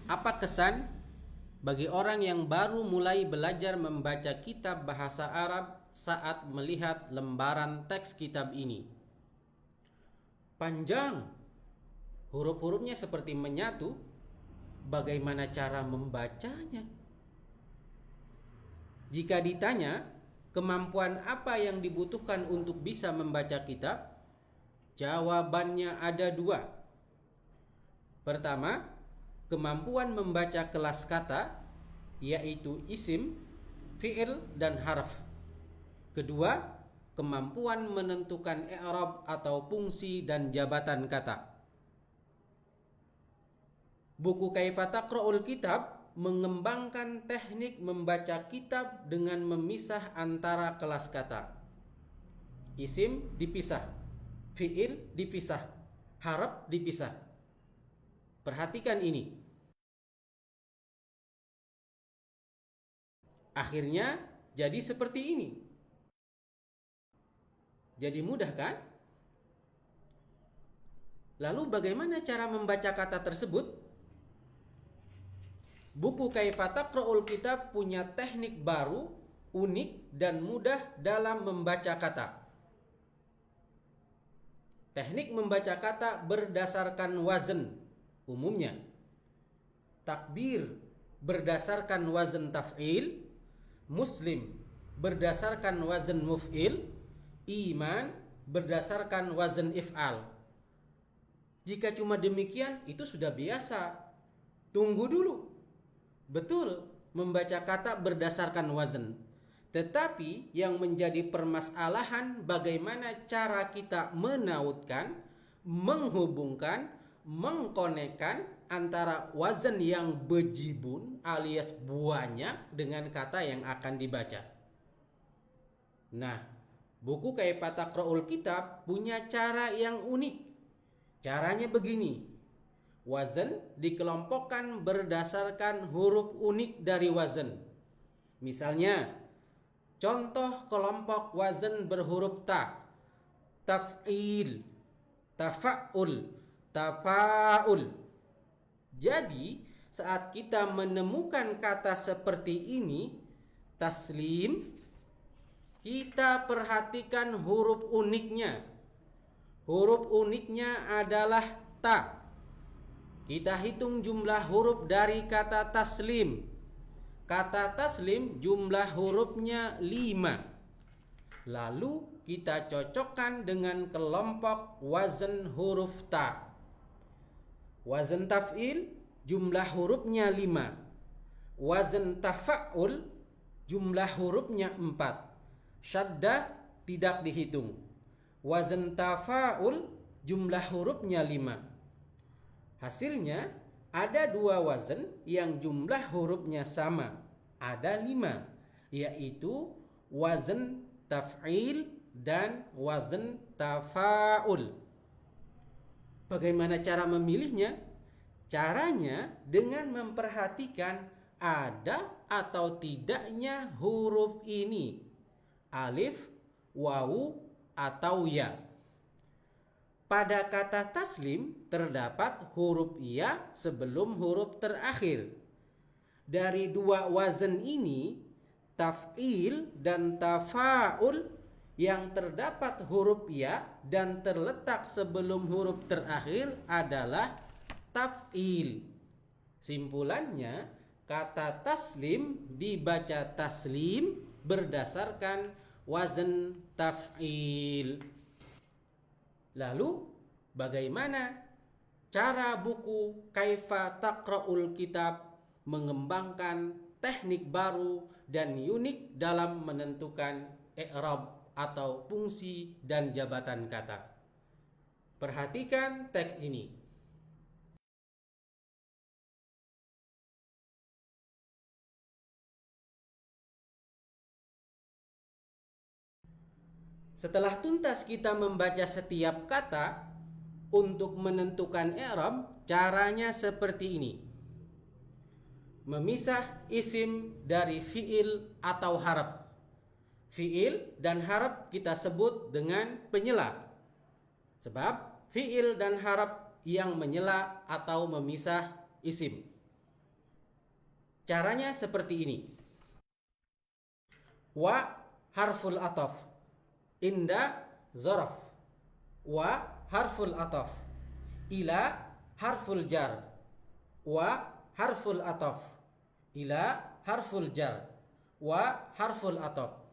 Apa kesan bagi orang yang baru mulai belajar membaca kitab bahasa Arab saat melihat lembaran teks kitab ini? Panjang, huruf-hurufnya seperti menyatu. Bagaimana cara membacanya? Jika ditanya, kemampuan apa yang dibutuhkan untuk bisa membaca kitab? Jawabannya ada dua. Pertama, kemampuan membaca kelas kata, yaitu isim, fi'il, dan harf. Kedua, kemampuan menentukan i'rab atau fungsi dan jabatan kata. Buku Kaifa Taqra'ul Kitab mengembangkan teknik membaca kitab dengan memisah antara kelas kata. Isim dipisah, fi'il dipisah, harf dipisah. Perhatikan ini. Akhirnya jadi seperti ini. Jadi mudah kan? Lalu bagaimana cara membaca kata tersebut? Buku Kaifa Taqra'ul Kitab punya teknik baru, unik, dan mudah dalam membaca kata. Teknik membaca kata berdasarkan wazn. Umumnya, takbir berdasarkan wazn taf'il, muslim berdasarkan wazn muf'il, iman berdasarkan wazn if'al. Jika cuma demikian, itu sudah biasa. Tunggu dulu. Betul, membaca kata berdasarkan wazn. Tetapi yang menjadi permasalahan bagaimana cara kita menautkan, menghubungkan, mengkonekkan antara wazn yang bejibun alias banyak dengan kata yang akan dibaca. Nah, buku Kaifa Taqra'ul Kitab punya cara yang unik. Caranya begini. Wazn dikelompokkan berdasarkan huruf unik dari wazn. Misalnya, contoh kelompok wazn berhuruf ta, taf'il, tafa'ul, tafa'ul. Jadi, saat kita menemukan kata seperti ini, taslim, kita perhatikan huruf uniknya. Huruf uniknya adalah ta. Kita hitung jumlah huruf dari kata taslim. Kata taslim jumlah hurufnya 5. Lalu kita cocokkan dengan kelompok wazn huruf ta. Wazn taf'il jumlah hurufnya 5. Wazn tafa'ul jumlah hurufnya 4. Syaddah tidak dihitung. Wazn tafa'ul jumlah hurufnya 5. Hasilnya ada 2 wazn yang jumlah hurufnya sama. Ada 5, yaitu wazn taf'il dan wazn tafa'ul. Bagaimana cara memilihnya? Caranya dengan memperhatikan ada atau tidaknya huruf ini. Alif, wawu, atau ya. Pada kata taslim terdapat huruf ya sebelum huruf terakhir. Dari 2 wazn ini, taf'il dan tafa'ul, yang terdapat huruf ya dan terletak sebelum huruf terakhir adalah taf'il. Simpulannya, kata taslim dibaca taslim berdasarkan wazn taf'il. Lalu, bagaimana cara buku Kaifa Taqra'ul Kitab mengembangkan teknik baru dan unik dalam menentukan i'rab atau fungsi dan jabatan kata? Perhatikan teks ini. Setelah tuntas kita membaca setiap kata, untuk menentukan i'rab, caranya seperti ini. Memisah isim dari fi'il atau harf. Fi'il dan harf kita sebut dengan penyela. Sebab fi'il dan harf yang menyela atau memisah isim. Caranya seperti ini. Wa harful ataf, inda zaraf. Wa harful ataf, ila harful jar. Wa harful ataf, ila harful jar. Wa harful ataf.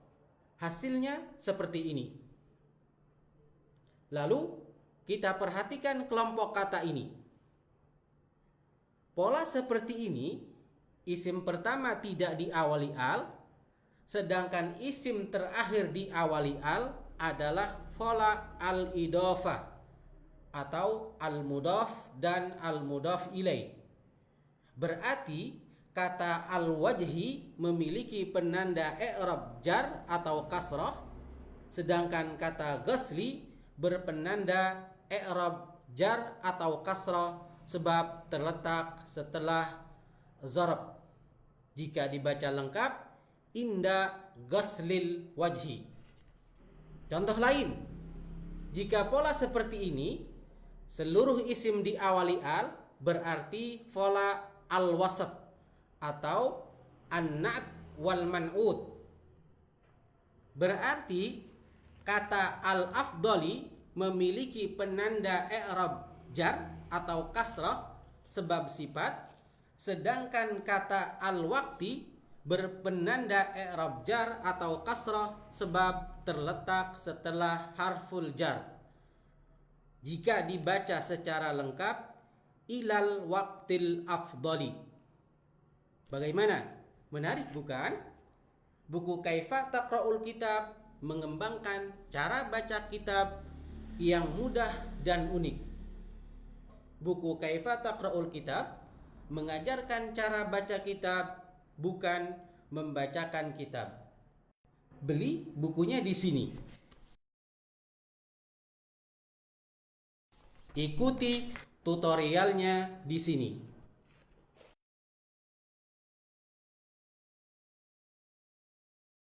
Hasilnya seperti ini. Lalu kita perhatikan kelompok kata ini. Pola seperti ini, isim pertama tidak diawali al, sedangkan isim terakhir diawali al adalah pola al-idhofah atau al-mudhaf dan al-mudhaf ilaih. Berarti kata al-wajhi memiliki penanda i'rab jar atau kasrah, sedangkan kata ghasli berpenanda i'rab jar atau kasrah sebab terletak setelah zarab. Jika dibaca lengkap, inda ghaslil wajhi. Contoh lain, jika pola seperti ini, seluruh isim diawali al, berarti pola al-wasf atau an-na'at wal man'ut. Berarti kata al-afdali memiliki penanda i'rab jar atau kasrah sebab sifat, sedangkan kata al-waqti berpenanda i'rab jar atau kasrah sebab terletak setelah harful jar. Jika dibaca secara lengkap, ilal waqtil afdali. Bagaimana? Menarik bukan? Buku Kaifa Taqra'ul Kitab mengembangkan cara baca kitab yang mudah dan unik. Buku Kaifa Taqra'ul Kitab mengajarkan cara baca kitab, bukan membacakan kitab. Beli bukunya di sini. Ikuti tutorialnya di sini.